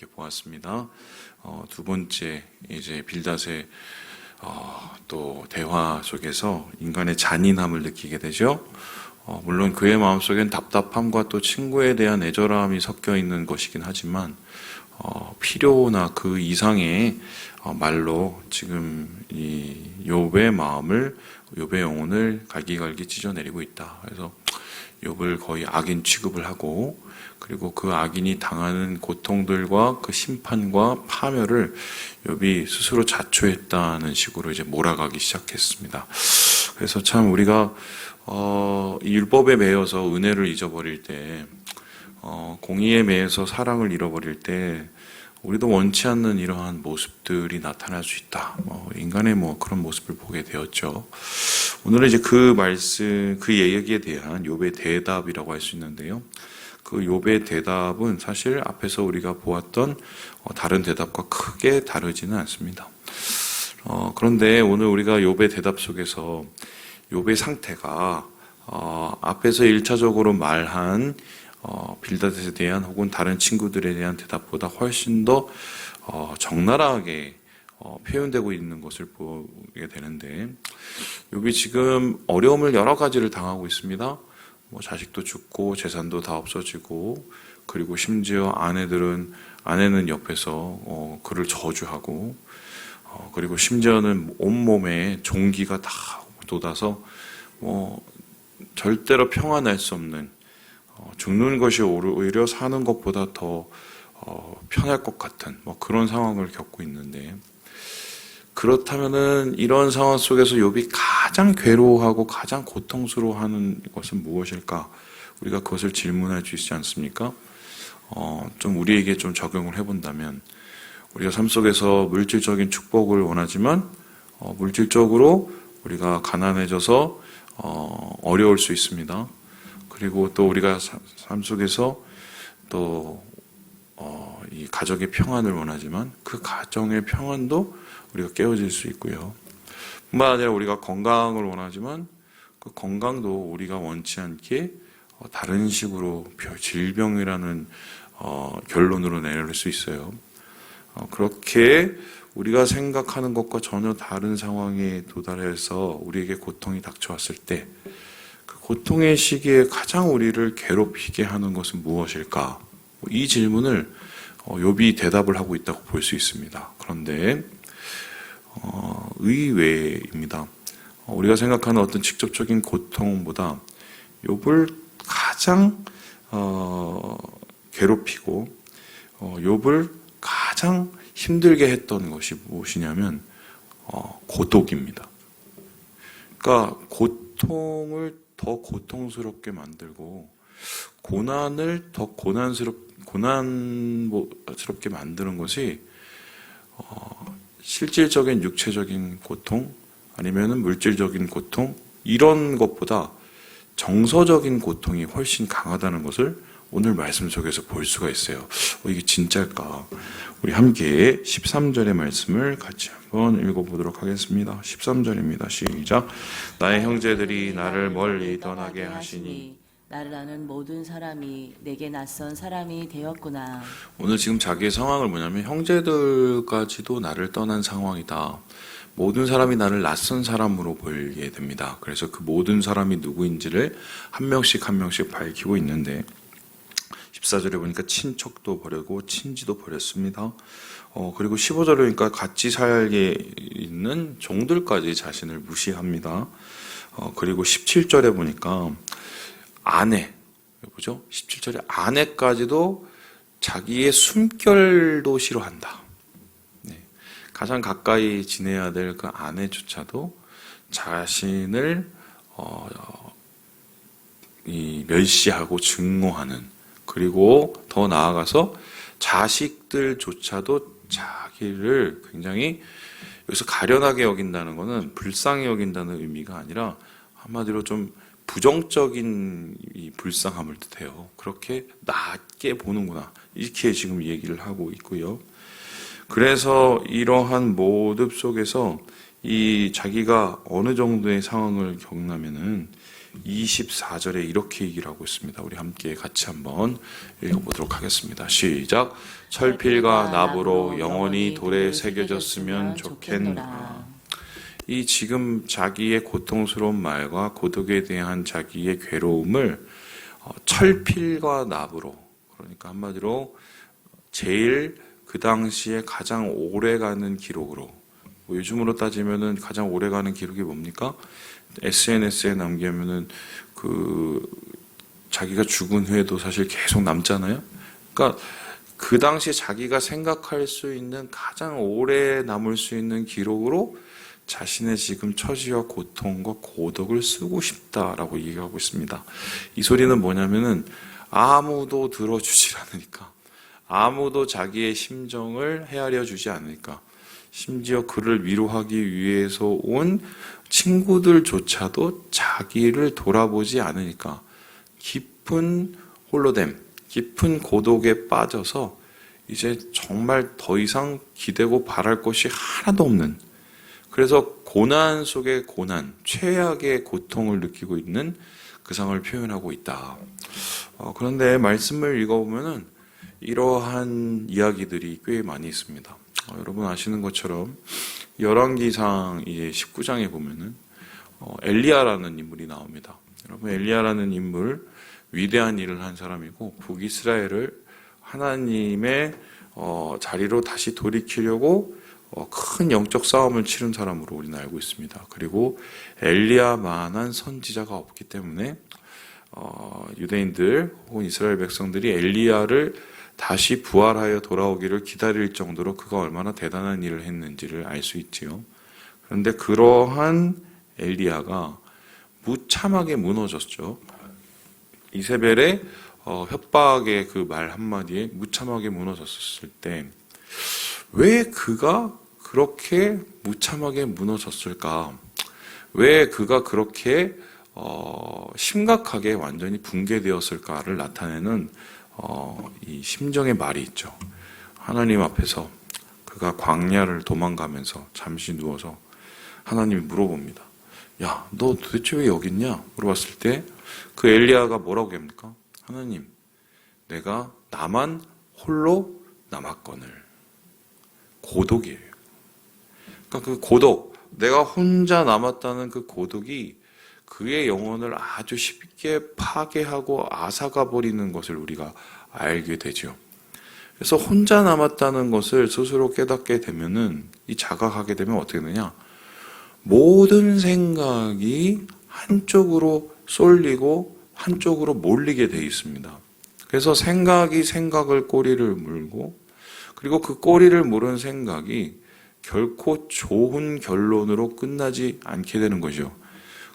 이렇게 보았습니다. 두 번째 이제 빌닷의 또 대화 속에서 인간의 잔인함을 느끼게 되죠. 물론 그의 마음속엔 답답함과 또 친구에 대한 애절함이 섞여 있는 것이긴 하지만 필요나 그 이상의 말로 지금 이 욥의 마음을, 욥의 영혼을 갈기갈기 찢어내리고 있다. 그래서 욥을 거의 악인 취급을 하고, 그리고 그 악인이 당하는 고통들과 그 심판과 파멸을 욥이 스스로 자초했다는 식으로 이제 몰아가기 시작했습니다. 그래서 참 우리가 이 율법에 매여서 은혜를 잊어버릴 때, 공의에 매여서 사랑을 잃어버릴 때 우리도 원치 않는 이러한 모습들이 나타날 수 있다. 인간의 그런 모습을 보게 되었죠. 오늘은 이제 그 말씀, 그 얘기에 대한 욥의 대답이라고 할 수 있는데요. 그 욥의 대답은 사실 앞에서 우리가 보았던 다른 대답과 크게 다르지는 않습니다. 그런데 오늘 우리가 욥의 대답 속에서 욥의 상태가 앞에서 1차적으로 말한 빌닷에 대한 혹은 다른 친구들에 대한 대답보다 훨씬 더 적나라하게 표현되고 있는 것을 보게 되는데, 욥이 지금 어려움을 여러 가지를 당하고 있습니다. 자식도 죽고 재산도 다 없어지고, 그리고 심지어 아내는 옆에서 그를 저주하고, 그리고 심지어는 온몸에 종기가 다 돋아서 절대로 평안할 수 없는, 죽는 것이 오히려 사는 것보다 더 편할 것 같은 그런 상황을 겪고 있는데, 그렇다면은 이런 상황 속에서 욥이 가장 괴로워하고 가장 고통스러워하는 것은 무엇일까? 우리가 그것을 질문할 수 있지 않습니까? 좀 우리에게 좀 적용을 해본다면, 우리가 삶 속에서 물질적인 축복을 원하지만 물질적으로 우리가 가난해져서 어려울 수 있습니다. 그리고 또 우리가 삶 속에서 또 이 가족의 평안을 원하지만 그 가정의 평안도 우리가 깨어질 수 있고요. 뿐만 아니라 우리가 건강을 원하지만 그 건강도 우리가 원치 않게 다른 식으로 질병이라는 결론으로 내릴 수 있어요. 그렇게 우리가 생각하는 것과 전혀 다른 상황에 도달해서 우리에게 고통이 닥쳐왔을 때, 그 고통의 시기에 가장 우리를 괴롭히게 하는 것은 무엇일까? 이 질문을 욥이 대답을 하고 있다고 볼 수 있습니다. 그런데 의외입니다. 우리가 생각하는 어떤 직접적인 고통보다 욥을 가장 괴롭히고 욥을 가장 힘들게 했던 것이 무엇이냐면 고독입니다. 그러니까 고통을 더 고통스럽게 만들고 고난을 더 고난스럽게 만드는 것이 실질적인 육체적인 고통 아니면은 물질적인 고통, 이런 것보다 정서적인 고통이 훨씬 강하다는 것을 오늘 말씀 속에서 볼 수가 있어요. 이게 진짜일까? 우리 함께 13절의 말씀을 같이 한번 읽어보도록 하겠습니다. 13절입니다. 시작. 나의 형제들이 나를 멀리 떠나게 하시니 나를 아는 모든 사람이 내게 낯선 사람이 되었구나. 오늘 지금 자기의 상황을 뭐냐면 형제들까지도 나를 떠난 상황이다. 모든 사람이 나를 낯선 사람으로 보이게 됩니다. 그래서 그 모든 사람이 누구인지를 한 명씩 밝히고 있는데, 14절에 보니까 친척도 버리고 친지도 버렸습니다. 그리고 15절에 보니까 같이 살게 있는 종들까지 자신을 무시합니다. 그리고 17절에 보니까 아내, 보죠? 17절에 아내까지도 자기의 숨결도 싫어한다. 네. 가장 가까이 지내야 될 그 아내조차도 자신을 멸시하고 증오하는, 그리고 더 나아가서 자식들조차도 자기를 굉장히, 여기서 가련하게 여긴다는 것은 불쌍히 여긴다는 의미가 아니라 한마디로 좀 부정적인 이 불쌍함을 뜻해요. 그렇게 낮게 보는구나, 이렇게 지금 얘기를 하고 있고요. 그래서 이러한 모습 속에서 이 자기가 어느 정도의 상황을 겪냐면은 24절에 이렇게 얘기를 하고 있습니다. 우리 함께 같이 한번 읽어보도록 하겠습니다. 시작. 철필과 납으로 영원히 돌에 새겨졌으면 좋겠노라. 이 지금 자기의 고통스러운 말과 고독에 대한 자기의 괴로움을 철필과 납으로, 그러니까 한마디로 제일 그 당시에 가장 오래가는 기록으로, 뭐 요즘으로 따지면은 가장 오래가는 기록이 뭡니까? SNS에 남기면은 자기가 죽은 후에도 사실 계속 남잖아요. 그러니까 그 당시에 자기가 생각할 수 있는 가장 오래 남을 수 있는 기록으로 자신의 지금 처지와 고통과 고독을 쓰고 싶다라고 얘기하고 있습니다. 이 소리는 뭐냐면은 아무도 들어주질 않으니까, 아무도 자기의 심정을 헤아려 주지 않으니까, 심지어 그를 위로하기 위해서 온 친구들조차도 자기를 돌아보지 않으니까 깊은 홀로됨, 깊은 고독에 빠져서 이제 정말 더 이상 기대고 바랄 것이 하나도 없는, 그래서 고난 속의 고난, 최악의 고통을 느끼고 있는 그 상황을 표현하고 있다. 그런데 말씀을 읽어보면은 이러한 이야기들이 꽤 많이 있습니다. 여러분 아시는 것처럼 열왕기상 이제 19장에 보면은 엘리야라는 인물이 나옵니다. 여러분 엘리야라는 인물 위대한 일을 한 사람이고 북이스라엘을 하나님의 자리로 다시 돌이키려고 큰 영적 싸움을 치른 사람으로 우리는 알고 있습니다. 그리고 엘리야만한 선지자가 없기 때문에 유대인들 혹은 이스라엘 백성들이 엘리야를 다시 부활하여 돌아오기를 기다릴 정도로 그가 얼마나 대단한 일을 했는지를 알 수 있지요. 그런데 그러한 엘리야가 무참하게 무너졌죠. 이세벨의 협박의 그 말 한마디에 무참하게 무너졌을 때 왜 그가 그렇게 무참하게 무너졌을까? 왜 그가 그렇게 심각하게 완전히 붕괴되었을까를 나타내는 이 심정의 말이 있죠. 하나님 앞에서 그가 광야를 도망가면서 잠시 누워서 하나님이 물어봅니다. 야, 너 도대체 왜 여기 있냐? 물어봤을 때 그 엘리야가 뭐라고 합니까? 하나님, 내가 나만 홀로 남았거늘. 고독이에요. 그러니까 그 고독, 내가 혼자 남았다는 그 고독이 그의 영혼을 아주 쉽게 파괴하고 앗아가 버리는 것을 우리가 알게 되죠. 그래서 혼자 남았다는 것을 스스로 깨닫게 되면은, 이 자각하게 되면 어떻게 되느냐? 모든 생각이 한쪽으로 쏠리고 한쪽으로 몰리게 되어 있습니다. 그래서 생각이 생각을 꼬리를 물고, 그리고 그 꼬리를 물은 생각이 결코 좋은 결론으로 끝나지 않게 되는 거죠.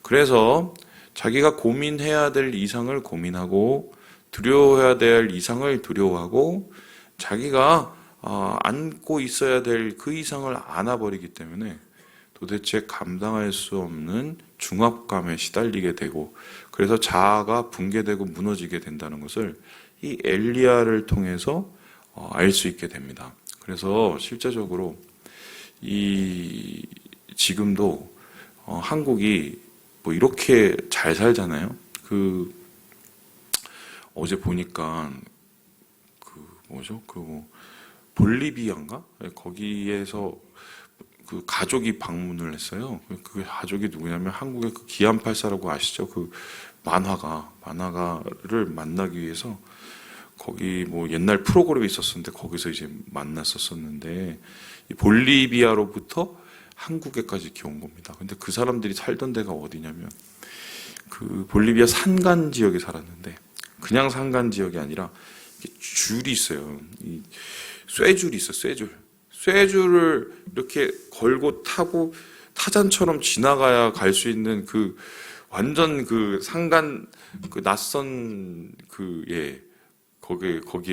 그래서 자기가 고민해야 될 이상을 고민하고 두려워해야 될 이상을 두려워하고 자기가 안고 있어야 될 그 이상을 안아버리기 때문에 도대체 감당할 수 없는 중압감에 시달리게 되고, 그래서 자아가 붕괴되고 무너지게 된다는 것을 이 엘리야를 통해서 알 수 있게 됩니다. 그래서 실제적으로 지금도 한국이 뭐 이렇게 잘 살잖아요. 어제 보니까 볼리비아인가? 거기에서 그 가족이 방문을 했어요. 그 가족이 누구냐면 한국의 그 기안84라고 아시죠? 그 만화가를 만나기 위해서 거기 뭐 옛날 프로그램이 있었었는데 거기서 이제 만났었었는데 이 볼리비아로부터 한국에까지 이렇게 온 겁니다. 근데 그 사람들이 살던 데가 어디냐면 그 볼리비아 산간 지역에 살았는데, 그냥 산간 지역이 아니라 줄이 있어요. 이 쇠줄이 있어요. 쇠줄을 이렇게 걸고 타고 타잔처럼 지나가야 갈 수 있는 그 완전 그 산간 그 낯선 거기에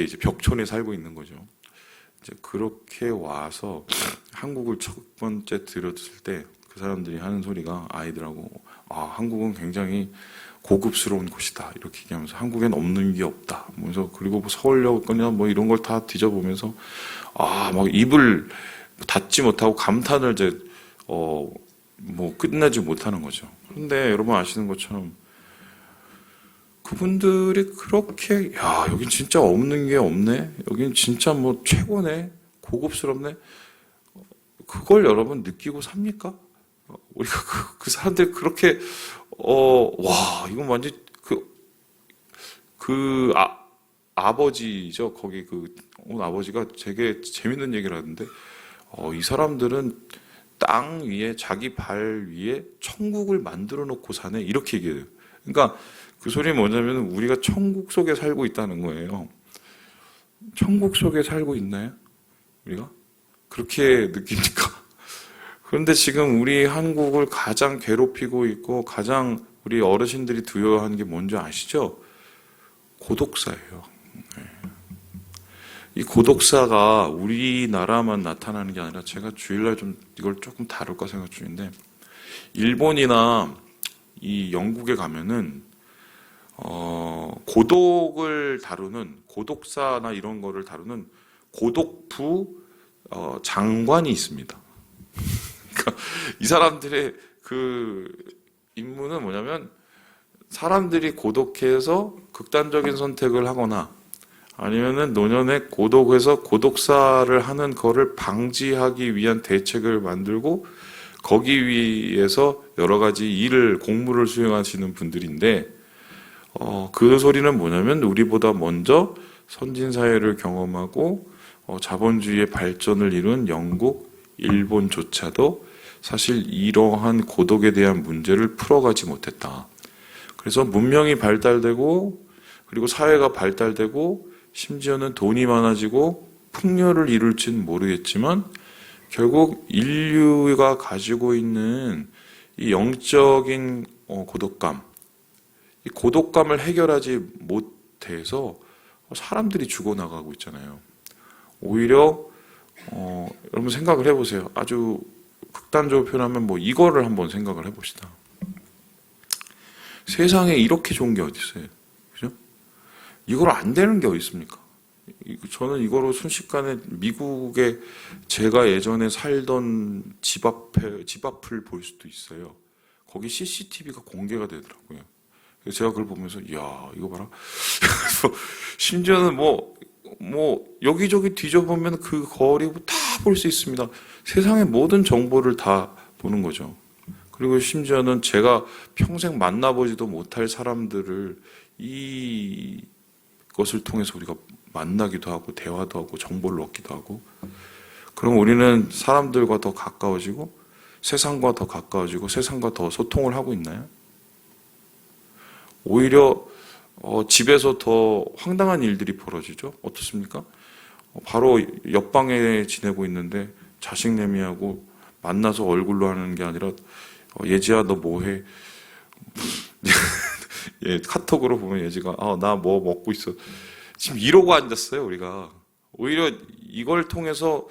이제 벽촌에 살고 있는 거죠. 이제 그렇게 와서 한국을 첫 번째 들었을 때 그 사람들이 하는 소리가, 아이들하고, 한국은 굉장히 고급스러운 곳이다 이렇게 얘기하면서, 한국엔 없는 게 없다. 그리고 뭐 서울역이나 뭐 이런 걸 다 뒤져보면서 막 입을 닫지 못하고 감탄을 이제 뭐 끝내지 못하는 거죠. 그런데 여러분 아시는 것처럼 그분들이 그렇게 야 여긴 진짜 없는 게 없네, 여긴 진짜 뭐 최고네, 고급스럽네, 그걸 여러분 느끼고 삽니까? 우리가 그 사람들 그렇게 와 이건 완전 아버지죠. 거기 온 아버지가 되게 재밌는 얘기를 하는데 이 사람들은 땅 위에 자기 발 위에 천국을 만들어 놓고 사네, 이렇게 얘기해요. 그러니까 그 소리는 뭐냐면 우리가 천국 속에 살고 있다는 거예요. 천국 속에 살고 있나요? 우리가? 그렇게 느낍니까? 그런데 지금 우리 한국을 가장 괴롭히고 있고 가장 우리 어르신들이 두려워하는 게 뭔지 아시죠? 고독사예요. 이 고독사가 우리나라만 나타나는 게 아니라 제가 주일날 좀 이걸 조금 다룰까 생각 중인데 일본이나 이 영국에 가면은 고독을 다루는 고독사나 이런 거를 다루는 고독부 장관이 있습니다. 그러니까 이 사람들의 그 임무는 뭐냐면 사람들이 고독해서 극단적인 선택을 하거나 아니면은 노년에 고독해서 고독사를 하는 거를 방지하기 위한 대책을 만들고 거기 위해서 여러 가지 공무를 수행하시는 분들인데 그 소리는 뭐냐면 우리보다 먼저 선진 사회를 경험하고 자본주의의 발전을 이룬 영국, 일본조차도 사실 이러한 고독에 대한 문제를 풀어가지 못했다. 그래서 문명이 발달되고 그리고 사회가 발달되고 심지어는 돈이 많아지고 풍요를 이룰지는 모르겠지만 결국 인류가 가지고 있는 이 영적인 고독감, 이 고독감을 해결하지 못해서 사람들이 죽어나가고 있잖아요. 오히려 여러분 생각을 해보세요. 아주 극단적으로 표현하면 뭐 이거를 한번 생각을 해봅시다. 세상에 이렇게 좋은 게 어디 있어요? 그죠? 이걸 안 되는 게 어디 있습니까? 저는 이거로 순식간에 미국에 제가 예전에 살던 집 앞을 볼 수도 있어요. 거기 CCTV가 공개가 되더라고요. 그래서 제가 그걸 보면서 이야 이거 봐라. 심지어는 뭐 여기저기 뒤져보면 그 거리 다 볼 수 있습니다. 세상의 모든 정보를 다 보는 거죠. 그리고 심지어는 제가 평생 만나보지도 못할 사람들을 이것을 통해서 우리가 만나기도 하고 대화도 하고 정보를 얻기도 하고, 그럼 우리는 사람들과 더 가까워지고 세상과 더 가까워지고 세상과 더 소통을 하고 있나요? 오히려 집에서 더 황당한 일들이 벌어지죠. 어떻습니까? 바로 옆방에 지내고 있는데 자식 내미하고 만나서 얼굴로 하는 게 아니라 예지야 너 뭐해? 예, 카톡으로 보면 예지가 나 뭐 먹고 있어. 지금 이러고 앉았어요 우리가. 오히려 이걸 통해서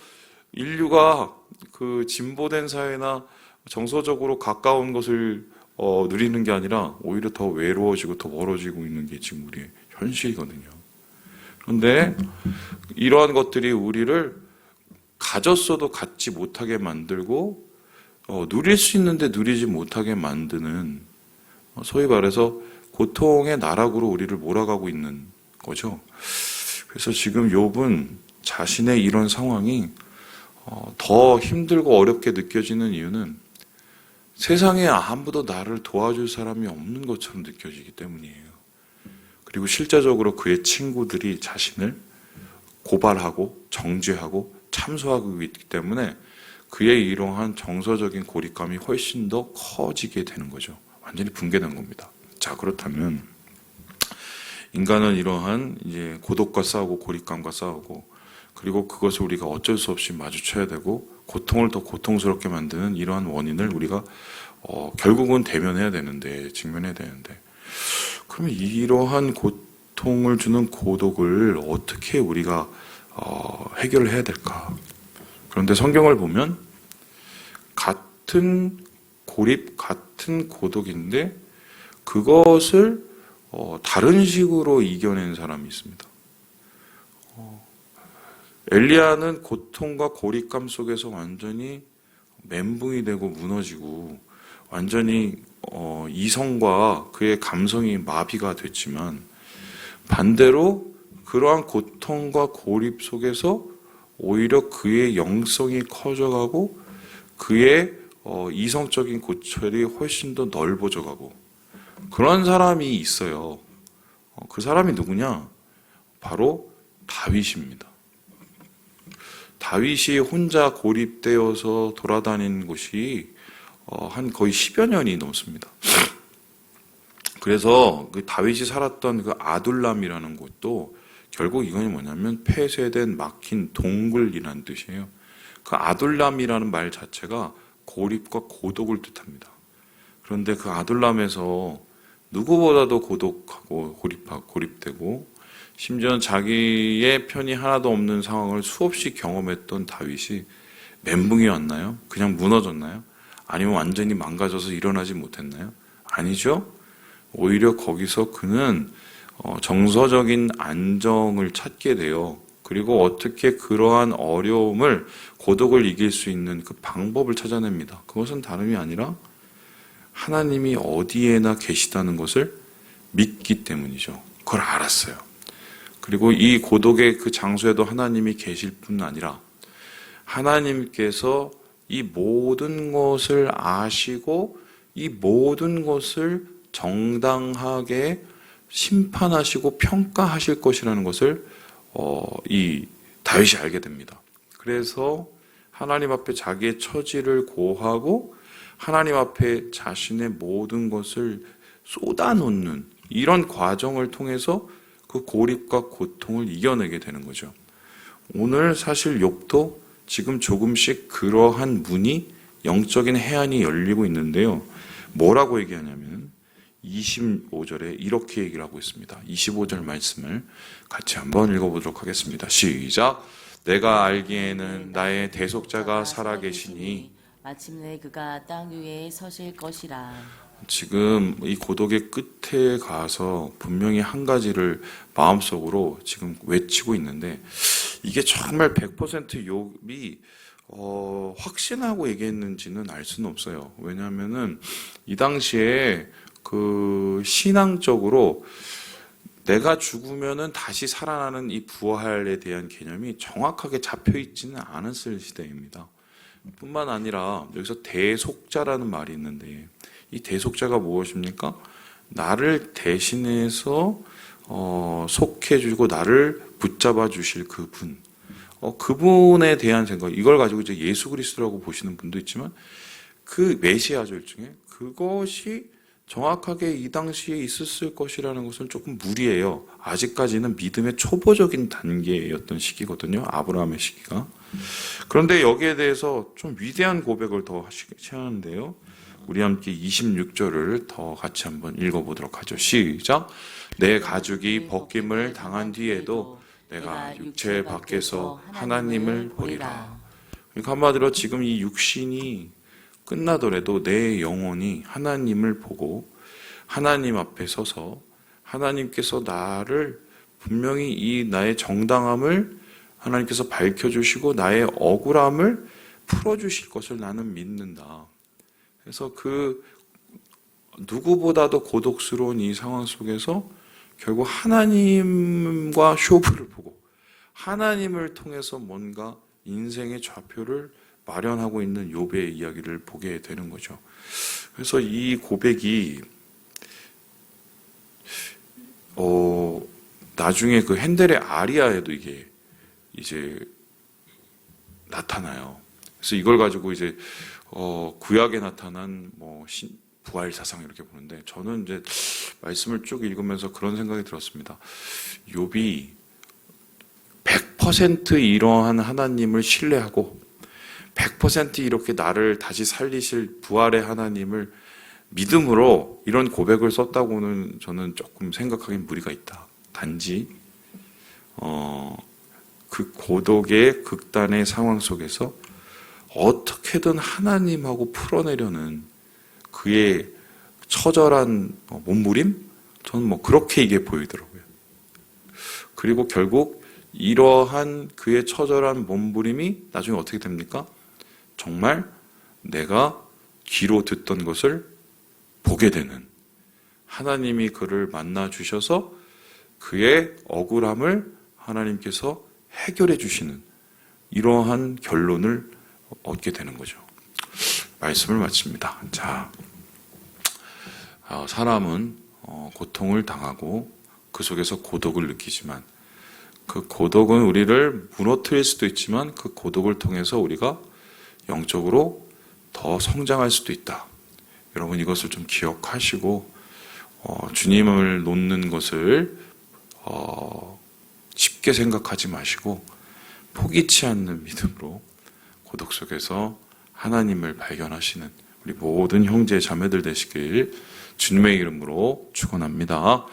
인류가 그 진보된 사회나 정서적으로 가까운 것을 누리는 게 아니라 오히려 더 외로워지고 더 멀어지고 있는 게 지금 우리의 현실이거든요. 그런데 이러한 것들이 우리를 가졌어도 갖지 못하게 만들고 누릴 수 있는데 누리지 못하게 만드는, 소위 말해서 고통의 나락으로 우리를 몰아가고 있는 거죠. 그래서 지금 욥은 자신의 이런 상황이 더 힘들고 어렵게 느껴지는 이유는 세상에 아무도 나를 도와줄 사람이 없는 것처럼 느껴지기 때문이에요. 그리고 실제적으로 그의 친구들이 자신을 고발하고 정죄하고 참소하고 있기 때문에 그의 이러한 정서적인 고립감이 훨씬 더 커지게 되는 거죠. 완전히 붕괴된 겁니다. 자, 그렇다면 인간은 이러한 이제 고독과 싸우고 고립감과 싸우고 그리고 그것을 우리가 어쩔 수 없이 마주쳐야 되고 고통을 더 고통스럽게 만드는 이러한 원인을 우리가 결국은 대면해야 되는데, 직면해야 되는데, 그러면 이러한 고통을 주는 고독을 어떻게 우리가 해결을 해야 될까? 그런데 성경을 보면 같은 고립, 같은 고독인데 그것을 다른 식으로 이겨낸 사람이 있습니다. 엘리야는 고통과 고립감 속에서 완전히 멘붕이 되고 무너지고 완전히 이성과 그의 감성이 마비가 됐지만 반대로 그러한 고통과 고립 속에서 오히려 그의 영성이 커져가고 그의 이성적인 고철이 훨씬 더 넓어져가고 그런 사람이 있어요. 그 사람이 누구냐? 바로 다윗입니다. 다윗이 혼자 고립되어서 돌아다니는 곳이 한 거의 10여 년이 넘습니다. 그래서 그 다윗이 살았던 그 아둘람이라는 곳도 결국 이건 뭐냐면 폐쇄된 막힌 동굴이라는 뜻이에요. 그 아둘람이라는 말 자체가 고립과 고독을 뜻합니다. 그런데 그 아둘람에서 누구보다도 고독하고 고립되고 심지어 자기의 편이 하나도 없는 상황을 수없이 경험했던 다윗이 멘붕이 왔나요? 그냥 무너졌나요? 아니면 완전히 망가져서 일어나지 못했나요? 아니죠. 오히려 거기서 그는 정서적인 안정을 찾게 돼요. 그리고 어떻게 그러한 어려움을, 고독을 이길 수 있는 그 방법을 찾아냅니다. 그것은 다름이 아니라 하나님이 어디에나 계시다는 것을 믿기 때문이죠. 그걸 알았어요. 그리고 이 고독의 그 장소에도 하나님이 계실 뿐 아니라 하나님께서 이 모든 것을 아시고 이 모든 것을 정당하게 심판하시고 평가하실 것이라는 것을 이 다윗이 알게 됩니다. 그래서 하나님 앞에 자기의 처지를 고하고 하나님 앞에 자신의 모든 것을 쏟아놓는 이런 과정을 통해서 그 고립과 고통을 이겨내게 되는 거죠. 오늘 사실 욥도 지금 조금씩 그러한 문이, 영적인 해안이 열리고 있는데요. 뭐라고 얘기하냐면 25절에 이렇게 얘기를 하고 있습니다. 25절 말씀을 같이 한번 읽어보도록 하겠습니다. 시작. 내가 알기에는 나의 대속자가 살아계시니 마침내 그가 땅 위에 서실 것이라. 지금 이 고독의 끝에 가서 분명히 한 가지를 마음속으로 지금 외치고 있는데 이게 정말 100% 욥이 확신하고 얘기했는지는 알 수는 없어요. 왜냐하면은 이 당시에 그 신앙적으로 내가 죽으면은 다시 살아나는 이 부활에 대한 개념이 정확하게 잡혀 있지는 않았을 시대입니다. 뿐만 아니라 여기서 대속자라는 말이 있는데 이 대속자가 무엇입니까? 나를 대신해서 속해주고 나를 붙잡아 주실 그분, 그분에 대한 생각, 이걸 가지고 이제 예수 그리스도라고 보시는 분도 있지만 그 메시아죠 일종의 그것이 정확하게 이 당시에 있었을 것이라는 것은 조금 무리예요. 아직까지는 믿음의 초보적인 단계였던 시기거든요. 아브라함의 시기가. 그런데 여기에 대해서 좀 위대한 고백을 더 하시는데요. 우리 함께 26절을 더 같이 한번 읽어보도록 하죠. 시작. 내 가죽이 벗김을 당한 뒤에도 내가 육체 밖에서 하나님을 보리라. 그러니까 한마디로 지금 이 육신이 끝나더라도 내 영혼이 하나님을 보고 하나님 앞에 서서 하나님께서 나를 분명히 이 나의 정당함을 하나님께서 밝혀주시고 나의 억울함을 풀어주실 것을 나는 믿는다. 그래서 그 누구보다도 고독스러운 이 상황 속에서 결국 하나님과 쇼부를 보고 하나님을 통해서 뭔가 인생의 좌표를 마련하고 있는 욥의 이야기를 보게 되는 거죠. 그래서 이 고백이 나중에 그 핸델의 아리아에도 이게 이제 나타나요. 그래서 이걸 가지고 이제 구약에 나타난 부활 사상 이렇게 보는데 저는 이제 말씀을 쭉 읽으면서 그런 생각이 들었습니다. 욥이 100% 이러한 하나님을 신뢰하고 100% 이렇게 나를 다시 살리실 부활의 하나님을 믿음으로 이런 고백을 썼다고는 저는 조금 생각하기엔 무리가 있다. 단지 그 고독의 극단의 상황 속에서 어떻게든 하나님하고 풀어내려는 그의 처절한 몸부림? 저는 그렇게 이게 보이더라고요. 그리고 결국 이러한 그의 처절한 몸부림이 나중에 어떻게 됩니까? 정말 내가 귀로 듣던 것을 보게 되는, 하나님이 그를 만나 주셔서 그의 억울함을 하나님께서 해결해 주시는 이러한 결론을 얻게 되는 거죠. 말씀을 마칩니다. 자, 사람은 고통을 당하고 그 속에서 고독을 느끼지만 그 고독은 우리를 무너뜨릴 수도 있지만 그 고독을 통해서 우리가 영적으로 더 성장할 수도 있다. 여러분 이것을 좀 기억하시고 주님을 놓는 것을 쉽게 생각하지 마시고 포기치 않는 믿음으로 고독 속에서 하나님을 발견하시는 우리 모든 형제 자매들 되시길 주님의 이름으로 축원합니다.